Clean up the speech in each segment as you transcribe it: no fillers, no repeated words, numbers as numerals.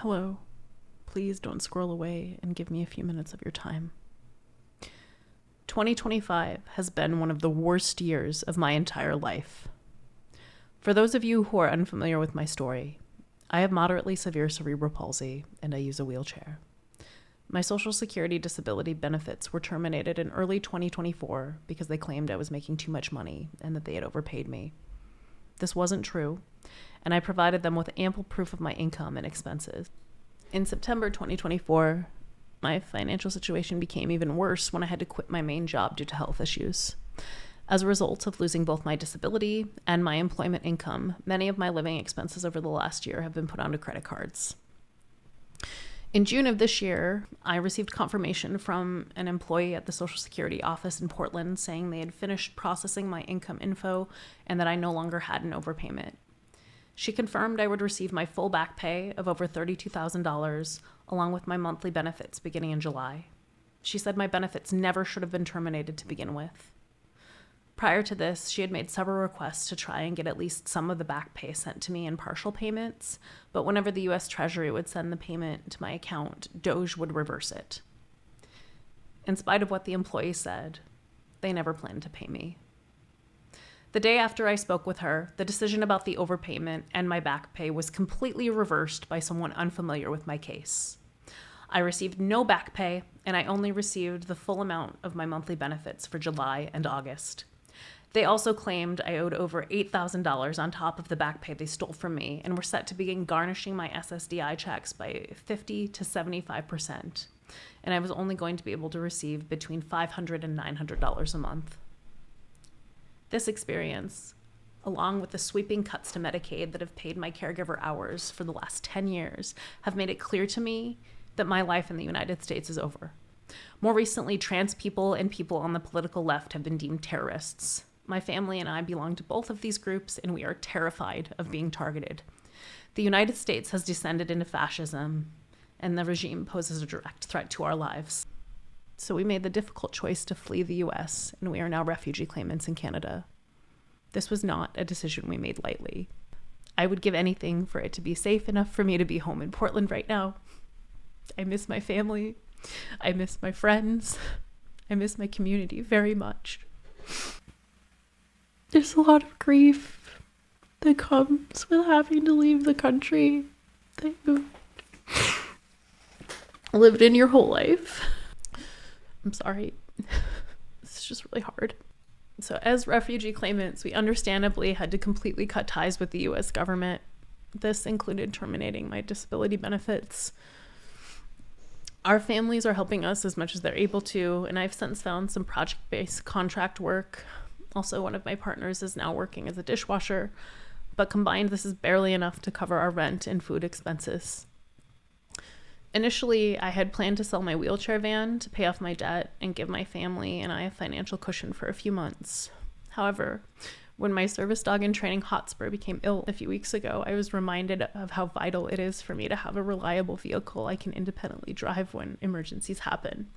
Hello. Please don't scroll away and give me a few minutes of your time. 2025 has been one of the worst years of my entire life. For those of you who are unfamiliar with my story, I have moderately severe cerebral palsy and I use a wheelchair. My Social Security disability benefits were terminated in early 2024 because they claimed I was making too much money and that they had overpaid me. This wasn't true, and I provided them with ample proof of my income and expenses. In September 2024, my financial situation became even worse when I had to quit my main job due to health issues. As a result of losing both my disability and my employment income, many of my living expenses over the last year have been put onto credit cards. In June of this year, I received confirmation from an employee at the Social Security office in Portland saying they had finished processing my income info and that I no longer had an overpayment. She confirmed I would receive my full back pay of over $32,000 along with my monthly benefits beginning in July. She said my benefits never should have been terminated to begin with. Prior to this, she had made several requests to try and get at least some of the back pay sent to me in partial payments, but whenever the U.S. Treasury would send the payment to my account, Doge would reverse it. In spite of what the employee said, they never planned to pay me. The day after I spoke with her, the decision about the overpayment and my back pay was completely reversed by someone unfamiliar with my case. I received no back pay, and I only received the full amount of my monthly benefits for July and August. They also claimed I owed over $8,000 on top of the back pay they stole from me and were set to begin garnishing my SSDI checks by 50 to 75%, and I was only going to be able to receive between $500 and $900 a month. This experience, along with the sweeping cuts to Medicaid that have paid my caregiver hours for the last 10 years, have made it clear to me that my life in the United States is over. More recently, trans people and people on the political left have been deemed terrorists. My family and I belong to both of these groups, and we are terrified of being targeted. The United States has descended into fascism, and the regime poses a direct threat to our lives. So we made the difficult choice to flee the US, and we are now refugee claimants in Canada. This was not a decision we made lightly. I would give anything for it to be safe enough for me to be home in Portland right now. I miss my family. I miss my friends. I miss my community very much. There's a lot of grief that comes with having to leave the country that you've lived in your whole life. I'm sorry. It's just really hard. So as refugee claimants, we understandably had to completely cut ties with the US government. This included terminating my disability benefits. Our families are helping us as much as they're able to, and I've since found some project-based contract work. Also, one of my partners is now working as a dishwasher, but combined, this is barely enough to cover our rent and food expenses. Initially, I had planned to sell my wheelchair van to pay off my debt and give my family and I a financial cushion for a few months. However, when my service dog in training Hotspur became ill a few weeks ago, I was reminded of how vital it is for me to have a reliable vehicle I can independently drive when emergencies happen.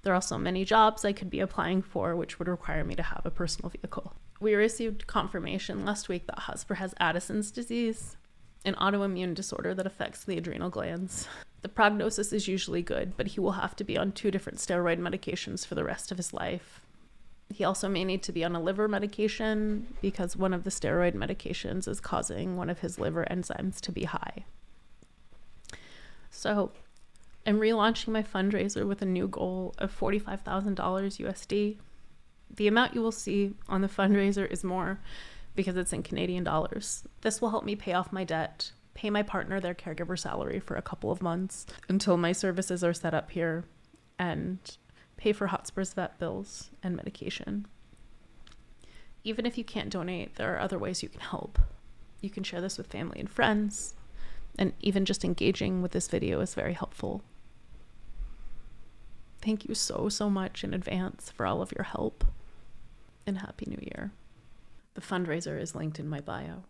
There are also many jobs I could be applying for which would require me to have a personal vehicle. We received confirmation last week that Hotspur has Addison's disease, an autoimmune disorder that affects the adrenal glands. The prognosis is usually good, but he will have to be on 2 different steroid medications for the rest of his life. He also may need to be on a liver medication because one of the steroid medications is causing one of his liver enzymes to be high. So I'm relaunching my fundraiser with a new goal of $45,000 USD. The amount you will see on the fundraiser is more because it's in Canadian dollars. This will help me pay off my debt, pay my partner their caregiver salary for a couple of months until my services are set up here, and pay for Hotspur's vet bills and medication. Even if you can't donate, there are other ways you can help. You can share this with family and friends, and even just engaging with this video is very helpful. Thank you so much in advance for all of your help, and Happy New Year. The fundraiser is linked in my bio.